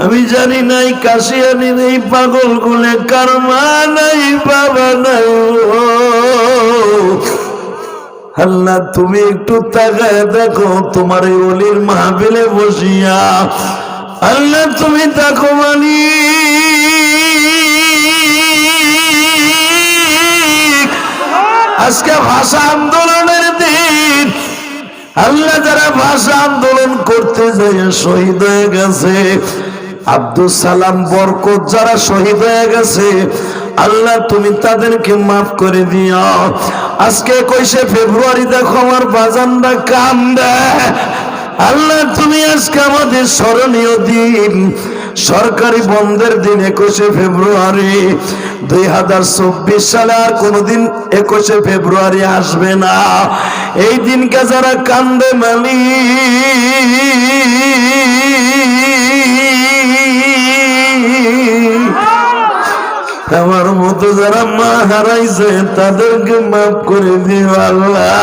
আমি জানি নাই কাশিয়ানির এই পাগল গুলে কার মা নাই বাবা নাই। আল্লাহ তুমি একটু তাকায় দেখো তোমার এই ওলির মাহফিলে বসিয়া, আল্লাহ তুমি দেখো মালিক, আজকে ভাষা আন্দোলনের দিন। আল্লাহ যারা ভাষা আন্দোলন করতে যায় শহীদ হয়ে গেছে, আব্দুল সালাম বরকত যারা শহীদ হয়ে গেছে, আল্লাহ তুমি তাদেরকে মাফ করে দিও। আজকে 21শে ফেব্রুয়ারি দেখো আমার বাজানরা কান্দে। আল্লাহ তুমি আজকে আমাদের স্মরণীয় দিন, সরকারি বন্ধের দিন 21শে ফেব্রুয়ারি 2024 সালে আর কোনদিন 21শে ফেব্রুয়ারি আসবে না। এই দিনকে যারা কান্দে মালিক, আমার মতো যারা মা হারাইছে তাদেরকে মাফ করে দিও আল্লাহ।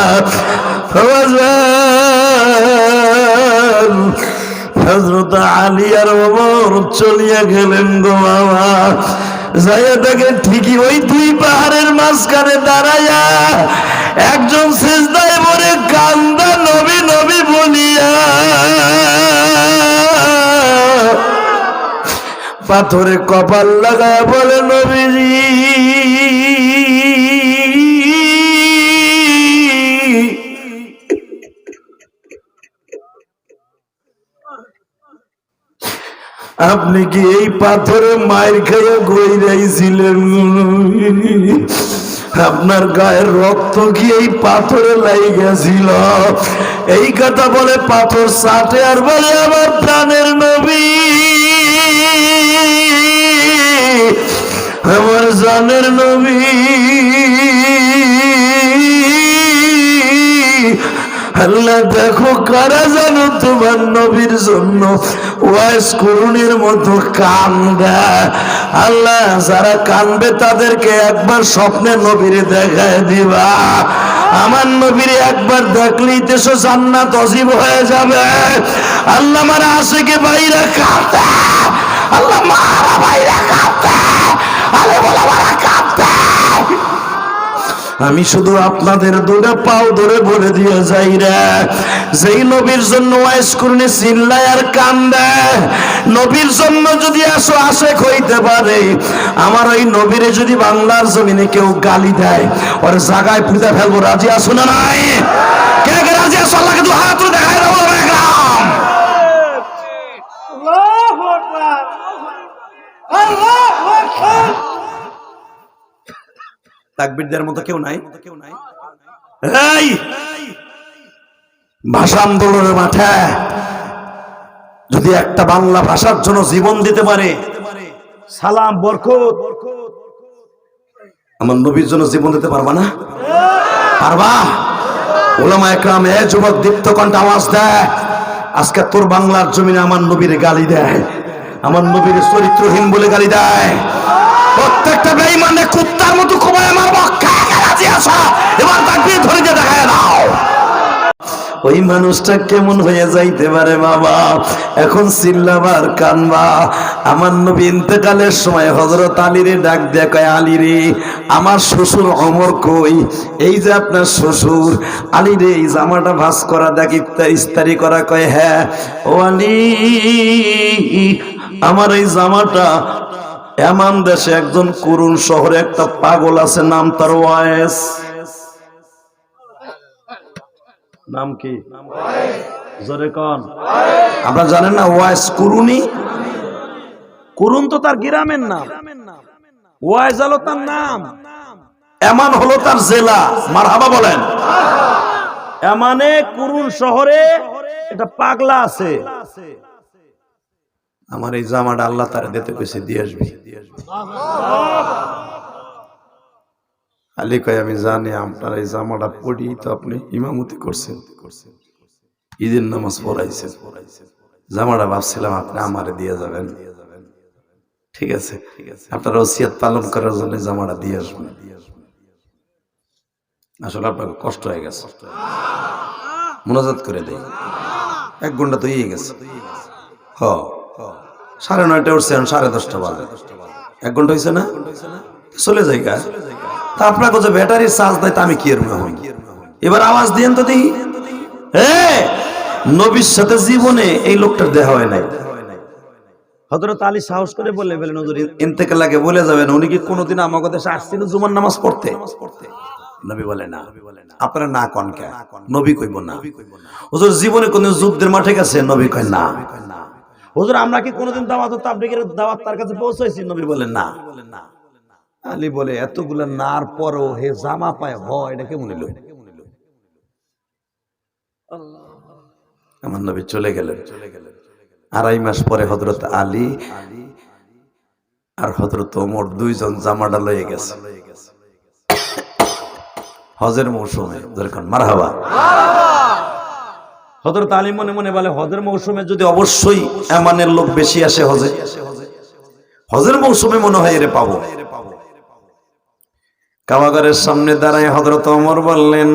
হযরত আলী আর ওমর চলিয়া গেলেন গো বাবা। যাইয়া দেখে ঠিকই ওই দুই পাহাড়ের মাঝখানে দাঁড়াইয়া একজন সিজদায় পড়ে কান্দা নবী নবী বলিয়া, পাথরে কপাল লাগায় বলে নবীজি আপনি কি এই পাথরে মায়ের খেয়ে গইরাইছিলেন? আপনার গায়ের রক্ত কি এই পাথরে লাইগেছিল? এই কথা বলে পাথর চাটে আর বলে আমার প্রাণের নবী, আমার জানের নবী, আল্লাহ দেখো কারা জানো তোমার নবীর জন্য ওয়াইস কুরুনির মতো কান্দে। আল্লাহ যারা কানবে তাদেরকে একবার স্বপ্নে নবীরে দেখায় দিবা। আমার নবীরে একবার দেখলেই দেশে জান্নাত অজীব হয়ে যাবে। আল্লাহ মারা আশিকে বাইরে কাঁদে, আল্লাহ মারা বাইরে কাঁদে, আলে বলা মারা কাঁদে। আমি শুধু আপনাদের দুটো পাও ধরে বলে দিয়ে যাই রে, যেই নবীর জন্য ওয়াইস কুরুনি চিল্লায় আর কান্দে, নবীর জন্য যদি আশেক হইতে পারে, আমার ওই নবীরে যদি বাংলার জমিনে কেউ গালি দেয় ওর জায়গায় পুঁতে ফেলবো, রাজি আছো না নাই? কে কে রাজি আছো? আল্লাহকে দু হাত তুলে দেখায় দাও। আল্লাহু আকবার, আল্লাহু আকবার। তাকবীরদের মতো কেউ নাই? এই ভাষা আন্দোলনের মাঠে যদি একটা বাংলা ভাষার জন্য জীবন দিতে পারে, সালাম বরকত আমার নবীর জন্য জীবন দিতে পারবা না? পারবা? উলামা একরাম এ যুবক দীপ্ত কণ্ঠে আওয়াজ দেয়, আজকে তোর বাংলার জমিনে আমার নবীর গালি দেয়, আমার নবীর চরিত্রহীন বলে গালি দেয়, প্রত্যেকটা বেঈমানে কুত্তার মতো কোবায় মারব। কাছে আসা এবার তাকবীর ধরে দিয়ে দেখায় দাও। ওই মানুষটা কেমন হয়ে যাইতে পারে বাবা? এখন চিল্লাবার কানবা। আমার নবী ইন্তেকালের সময় হযরত আলীরে ডাক দিয়ে কয়, আলী রে আমার শ্বশুর ওমর কই? এই যে আপনার শ্বশুর আলী রে, এই জামাটা ভাঁজ করা দেখ, ইস্তারি করা। কয় হ্যাঁ। ও আলী, আমার এই জামাটা এমন দেশে একজন কুরুন শহরে একটা পাগল আছে, নাম তার ওয়াইস। নাম কি? জোরে কোন? আপনারা জানেন না ওয়াইস কুরুনি? কুরুন তো তার গ্রামের নাম, ওয়াইস হলো তার নাম, এমান হলো তার জেলা। মারহাবা বলেন। এমানে কুরুন শহরে একটা পাগলা আছে। আমার এই জামাটা আল্লাহ তার দিতে কইছে, দিয়ে আসবি। আলী কয় আমি জানি আপনার এই জামাটা পড়ি তো আপনি ইমামতি করছেন, ঈদের নামাজ পড়াইছেন, জামাটা ভাবছিলাম আপনি আমারে দিয়ে যাবেন। ঠিক আছে, আপনার ওসিয়ত পালন করার জন্য জামাটা দিয়ে আসবেন। আসলে আপনার কষ্ট হয়ে গেছে, মোনাজাত করে দেই। 1 ঘন্টা তো গেছে। 9:30 উঠছে, 10:30 বাজে, 1 ঘন্টা হয়েছে না, চলে যাই গা। তা আপনাকে যে ব্যাটারির চার্জ দেয় তা আমি কি এর হই? এবার আওয়াজ দিয়েন তো দেখি। নবীর সাথে জীবনে এই লোকটার দেখা হয় নাই। হযরত আলী সাহস করে বলে বলেন, হুজুর ইন্তেকাল আগে বলে যাবেন উনি কি কোনোদিন আমাকে দেশে আসছিল জুমার নামাজ পড়তে? নবী বলে না। আপনারা না কন কে? নবী কইব না। হুজুর জীবনে কোন যুদ্ধের মাঠে গেছে? নবী কয় না। হুজুর আমরা কি কোনোদিন দাওয়াত ও তাবলীগের দাওয়াত তার কাছে পৌঁছাইছি? নবী বলে না। আলী বলে এতগুলা নার পরও হে জামা পায় হয়, এটা কেমন হইল? আমার নবী চলে গেলেন। 2.5 মাস পরে হযরত আলী আর হযরত ওমর দুইজন জামাটা লয়ে গেছে হজের মৌসুমে। যেরকম মারহাবা। হযরত আলী মনে মনে বলে হজের মৌসুমে যদি অবশ্যই এমানের লোক বেশি আসে হজের মৌসুমে মনে হয় এরে পাবো। কাবাগারের সামনে দাঁড়ায় হযরত ওমর বললেন,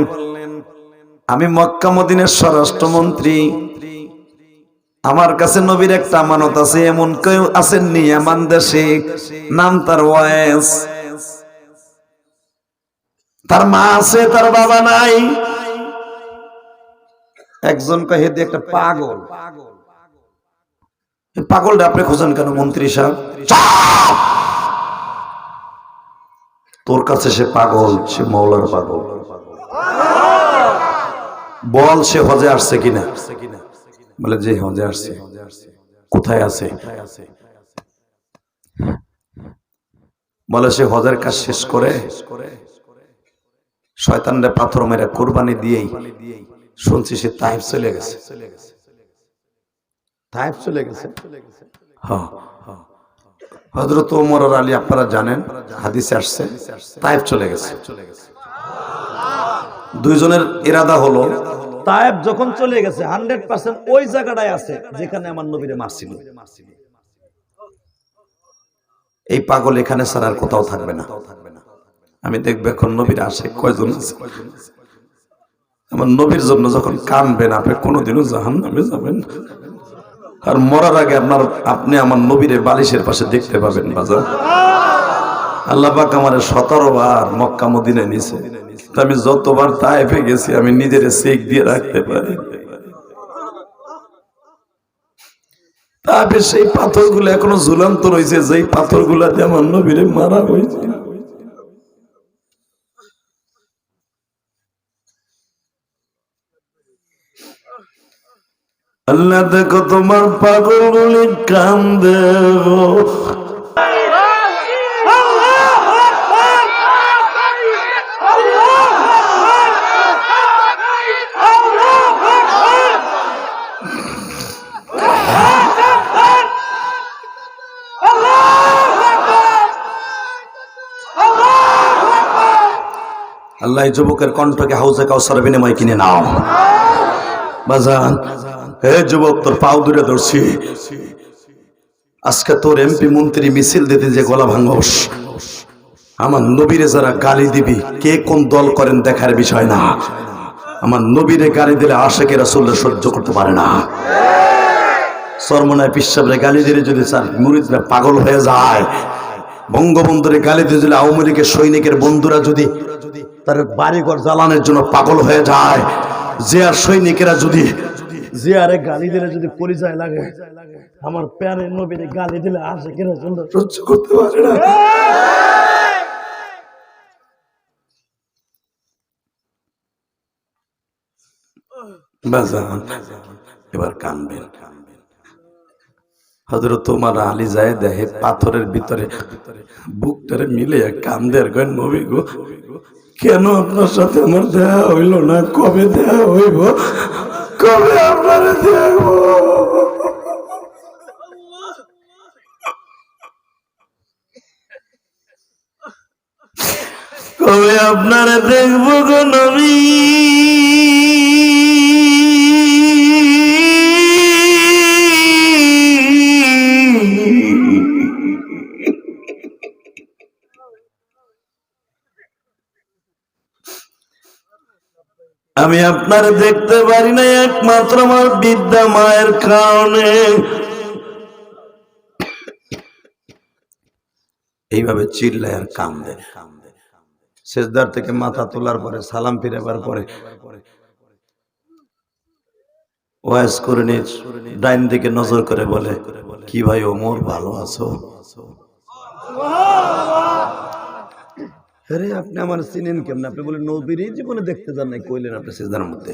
আমি মক্কা মদিনার স্বরাষ্ট্রমন্ত্রী, আমার কাছে নবীর একটা আমানত আছে। এমন কেউ আসেননি এমান দেশে, নাম তার ওয়াইস, তার মা আছে তার বাবা নাই। একজন কহে দিয়ে একটা পাগল। পাগলটা আপনি খোঁজেন কেন মন্ত্রী সাহেব? তোর কাছে সে পাগল, সে মৌলার পাগল। বল সে হজে আসছে কিনা? বলে যে হজে আসছে। কোথায় আছে? বলে সে হজের কাজ শেষ করে শয়তানরে পাথর মেরে কুরবানি দিয়েই শুনছি সে তাইফ চলে গেছে। তাইফ চলে গেছে। হ্যাঁ, হযরত ওমর আর আলী আপনারা জানেন, হাদিসে আসছে তাইফ চলে গেছে। দুইজনের ইরাদা হলো তাইফ যখন চলে গেছে 100% ওই জায়গাটায় আছে যেখানে আমার নবীরে মারছিল। এই পাগল এখানে ছাড়া আর কোথাও থাকবে না। আমি দেখবো এখন নবীর আশিক কয়জন আছে। আমার নবীর জন্য যখন কাঁদবেন আপনি কোনোদিনও জাহান্নামে যাবেন না। আর মরার আগে আপনি আমার নবীরে বালিশের পাশে দেখতে পাবেন বাজার। আল্লাহ পাক আমারে 17 বার মক্কা মদিনায় নিছে। আমি যতবার তায়েফে গেছি আমি নিজের চেক দিয়ে রাখতে পারি। তারপরে সেই পাথরগুলো এখনো ঝুলন্ত রয়েছে, যেই পাথরগুলা দিয়ে আমার নবীরে মারা হয়েছে। আল্লাহ দেখো তোমার পাগলগুলি কান্দে গো। আল্লাহ যুবকের কণ্ঠকে হাউজে কাউসার বিনিময় কিনে নাও বাজান। হে যুবক, তোর পাও দূরে ধরছি। আজকে তোর এমপি মন্ত্রী মিছিল দিতে যে গলা ভাঙ্গস, আমার নবীরে যারা গালি দিবি, কে কোন দল করেন দেখার বিষয় না। আমার নবীরে গালি দিলে আশিকে রাসূল সহ্য করতে পারে না। সরমনায় পিসাবরে গালি দিলে যদি স্যার মুরিদরা পাগল হয়ে যায়, বঙ্গবন্ধুরে গালি দিয়ে দিলে আওয়ামী লীগের সৈনিকের বন্ধুরা যদি তার বাড়িঘর জ্বালানোর জন্য পাগল হয়ে যায়, জিয়ার সৈনিকেরা যদি জিয়ারে গালি দিলে যদি পরিচয় লাগে, আমার প্যারের নবীরে গালি দিলে আশিকে রাসূল সহ্য করতে পারে না। বাজান এবার কানবেন। হযরত ওমর আলী যায় দেখে পাথরের ভিতরে বুকটারে মিলে কান্দে আর কয়, নবী গো, কেন আপনার সাথে আমার দেখা হইল না? কবে দেখা হইব? কবে আপনারে দেখব? কবে আপনারে দেখব গো নবী? আমি আপনার দেখতে পারি না একমাত্র আমার বিদ্যা মায়ের কারণে। এইভাবে চিল্লায় আর কান্দে। সেজদার থেকে মাথা তোলার পরে সালাম ফিরাবার পরে ওয়াজ করে নিয়ে ডাইন দিকে নজর করে বলে, কি ভাই ওমর ভালো আছো? আরে আপনি আমার চিনেন কেমন? আপনি বলেন নবীর জীবনে দেখতে যান নাই, কইলেন আপনি সেজদার মধ্যে।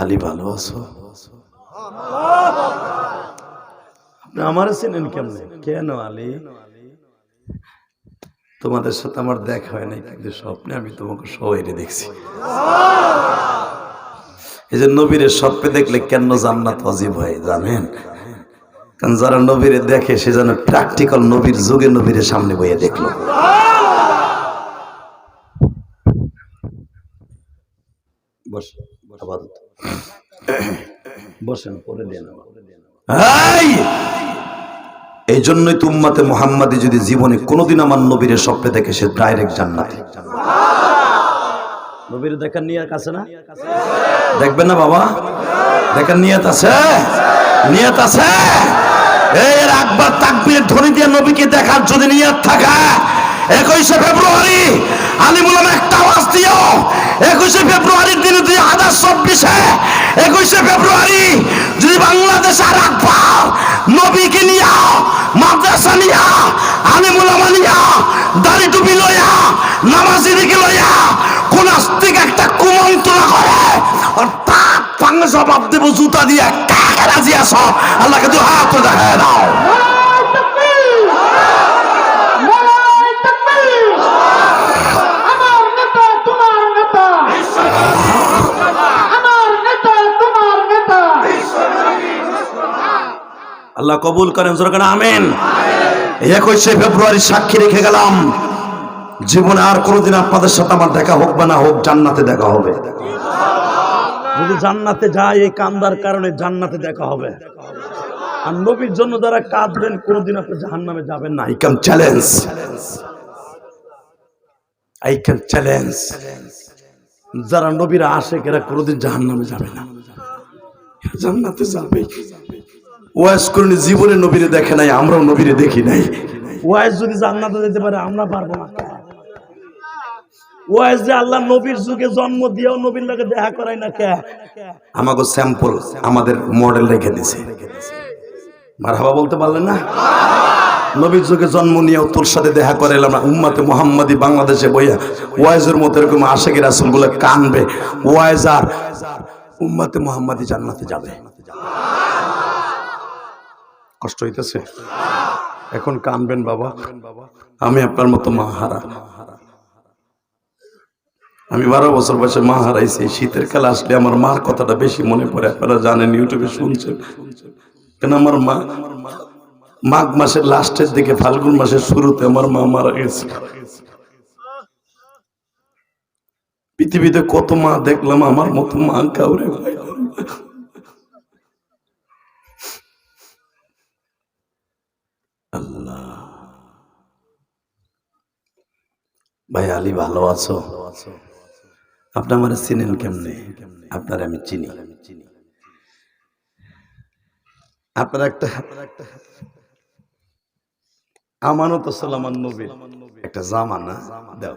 আলী ভালো আছো? আপনি আমার চিনেন কেমনে? কেন আলী? তোমাদের সাথে আমার দেখা হয় নাই, কিন্তু স্বপ্নে আমি তোমাকে সবাই দেখছি। এই যে নবীরে স্বপ্নে দেখলে কেন জান্নাত ওয়াজিব হয় জানেন? কারণ যারা নবীরে দেখে সে যেন প্র্যাকটিক্যাল নবীর যুগে নবীরে সামনে বইয়ে দেখলো। বসেন, পরে দেন। এই জন্যই তো উম্মতে মুহাম্মাদি যদি জীবনে কোনোদিন আমার নবীরে স্বপ্নে দেখে সে ডাইরেক্ট জান্নাতি। নবীর দেখার নিয়ত আছে না? দেখবেন না বাবা? দেখার নিয়ত আছে? নিয়ত আছে? এর আকবার তাকবীর ধ্বনি দিয়ে নবীকে দেখার যদি নিয়ত থাকে, 21শে ফেব্রুয়ারি আলিমুল উলামা একটা আওয়াজ দিও। 21শে ফেব্রুয়ারির দিনে 2024-এ 21শে ফেব্রুয়ারি যদি বাংলাদেশ আর আকবার নবীকে নিয়া, মাদ্রাসা নিয়া, আলিমুল উলামা নিয়া, দাড়ি টুপি লইয়া, নামাজিদিকে লইয়া কোন আস্তিক একটা কুমন্ত্রণা করে, আর তার পাঙ্গে জবাব দেব জুতা দিয়ে। কাকে রাজি আছো? আল্লাহকে দু হাত দেখায় দাও। আল্লাহ কবুল করেন, জোরে আমিন। 21শে ফেব্রুয়ারি সাক্ষী রেখে গেলাম, জীবনে আর কোনোদিন আপনাদের সাথে আমার দেখা হোক বা না হোক, জান্নাতে দেখা হবে। যদি জান্নাতে যায়, এই কান্দার কারণে জান্নাতে দেখা হবে। আর নবীর জন্য যারা কাঁদবেন, কোনোদিন আপনি জাহান্নামে যাবেন না। I can challenge, I can challenge. যারা নবীর আশিক এরা কোনোদিন জাহান্নামে যাবে না, জান্নাতে যাবে। ওয়াজ করেন জীবনে নবীরে দেখে নাই, আমরাও নবীরে দেখি নাই। ওয়াজ যদি জান্নাতে যেতে পারে, আমরা পারবো না। ওয়াজ যে আল্লাহ নবীর যুগে জন্ম দিয়েও নবীর লগে দেখা করায় না কে? আমাকে স্যাম্পল, আমাদের মডেল রেখে দিছে। মারহাবা বলতে পারলেন না? নবীর যুগে জন্ম নিয়েও তোর সাথে দেখা করে এলাম না। উম্মতে মুহাম্মাদি বাংলাদেশে বইয়া ওয়াজের মতো এরকম আশিকি রাসূলগুলো কানবে। ওয়াজ আর উম্মতে মুহাম্মাদি জান্নাতে যাবে। কষ্ট হইতেছে? এখন কানবেন বাবা, আমি আপনার মতো মা হারা। আমি 12 বছর বয়সে মা হারাইছি। শীতের কালে আসলে আমার মার কথাটা বেশি মনে পড়ে। আপনারা জানেন, ইউটিউবে শুনছেন। কেন আমার মা মাঘ মাসের লাস্টের দিকে, ফাল্গুন মাসের শুরুতে আমার মা মারা গেছে। পৃথিবীতে কত মা দেখলাম, আমার মতো মা কাউরে আল্লাহ। ভাই আলী ভালো আছো? আপনি আমার চিনেন কেমনে? আপনার আমি চিনি। আপনার একটা আমানত সালামান নবীর একটা জামানা দাও।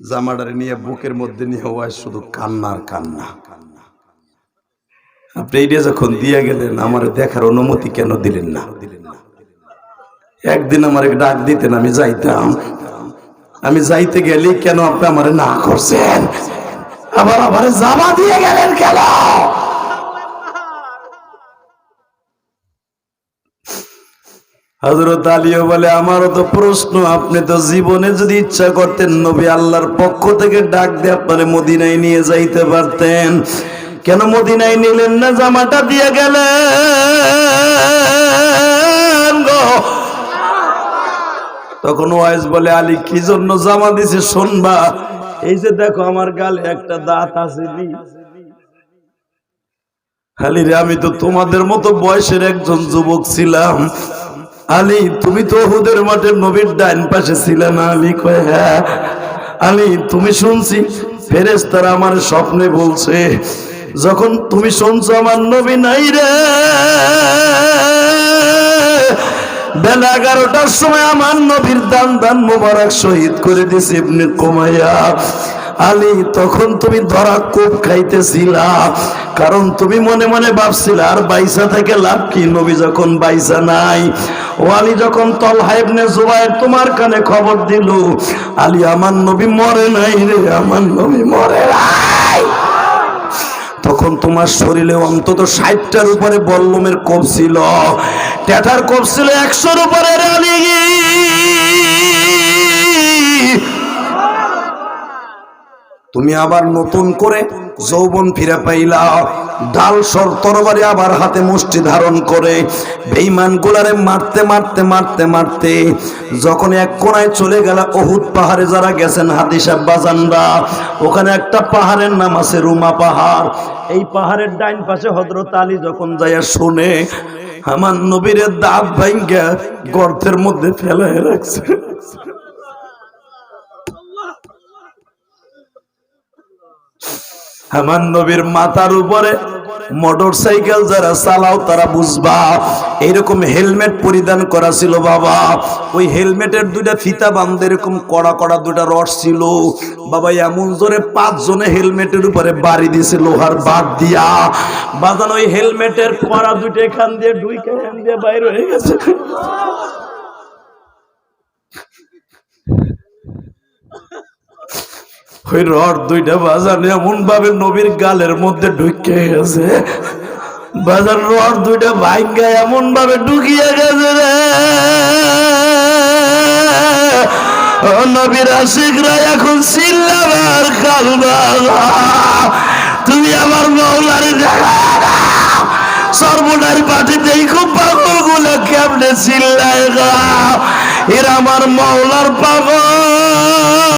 জামাটারে নিয়ে বুকের মধ্যে নিয়ে ওয়াজ শুধু কান্নার কান্না। আপনি এইটা যখন দিয়ে গেলেন, আমার দেখার অনুমতি কেন দিলেন না? একদিন আমার ডাক দিতেন, আমি যাইতাম। আমি যাইতে গেলে কেন আপনি আমার না করছেন? আবার জামা দিয়ে গেলেন কেন? হযরত আলীও বলে, আমারও তো প্রশ্ন, আপনি তো জীবনে যদি ইচ্ছা করতেন নবী আল্লাহর পক্ষ থেকে ডাক দিয়ে আপনারে মদিনায় নিয়ে যাইতে পারতেন, কেন মদিনায় নিলেন না? জামাটা দিয়ে গেলেন গো। তখন ওয়াইজ বলে, আলী কি জন্য জামা দিছে শুনবা? এই যে দেখো আমার গালে একটা দাঁত আছে। আলী রে, আমি তো তোমাদের মতো বয়সের একজন যুবক ছিলাম। আলী, তুমি তো উহুদের মাঠে নবীর ডাইন পাশে ছিলে না? আলী কয়, হ্যাঁ। আলী, তুমি শুনছি ফেরেশতারা আমার স্বপ্নে বলছে যখন তুমি শুনছো আমার নবী নাই রে, বেলা 11টার সময় আমার নবীর দান মোবারক শহীদ করে দিছে ইবনে কুমাইয়া। আলী, তখন তুমি ধরা কোপ খাইতেছিলা, কারণ তুমি মনে মনে ভাবছিলা আর বাইসা থেকে লাভ কি, নবী যখন বাইসা নাই। ও আলী, যখন তলহা ইবনে জুবায়ের তোমার কানে খবর দিল, আলী আমার নবী মরে নাই রে, আমার নবী মরে নাই, তখন তোমার শরীরে অন্তত 60টার উপরে বল্লমের কোপ ছিল, ট্যাটার কোপ ছিল 100-র উপরে। আলী, তুমি আবার নতুন করে যৌবন ফিরে পাইলা, ডাল সর তরবারি আবার হাতে মুষ্টি ধারণ করে বেঈমান গুলারে মারতে মারতে মারতে মারতে যখন এক কোনায় চলে গেল উহুদ পাহাড়ে, যারা গেছেন হাদিস আব্বাজানরা, ওখানে একটা পাহাড়ের নাম আছে রুমা পাহাড়। এই পাহাড়ের ডাইন পাশে হযরত আলী যখন যাইয়া শুনে আমার নবীর দাঁত ভাঙ্গা গর্তের মধ্যে ফেলায় রাখছে। আমার নবীর মাথার উপরে মোটর সাইকেল যারা চালাও তারা বুঝবা, এরকম হেলমেট পরিধান করা ছিল বাবা। ওই হেলমেটের দুইটা ফিতা বাঁধে এরকম কড়া কড়া দুইটা রড ছিল বাবা, এমন জোরে 5 জনে হেলমেটের উপরে বাড়ি দিছে লোহার বাট দিয়া। বাজান ওই হেলমেটের কড়া দুইটা এখান দিয়ে ঢুইকে এখান দিয়ে বাইরে হয়ে গেছে। ওই রড দুইটা বাজান এমন ভাবে নবীর গালের মধ্যে ঢুকে গেছে, বাজার রড দুইটা ভাঙ্গা এমন ভাবে ঢুকিয়ে গেছে রে। ও নবীর আশিকরা এখন চিল্লাবার কালবা, তুমি আমার মাওলারে দেখা সর্বনার পাঠিতে খুব পাগল গুলো কেমনে চিল্লায় গা, এরা আমার মাওলার পাগল।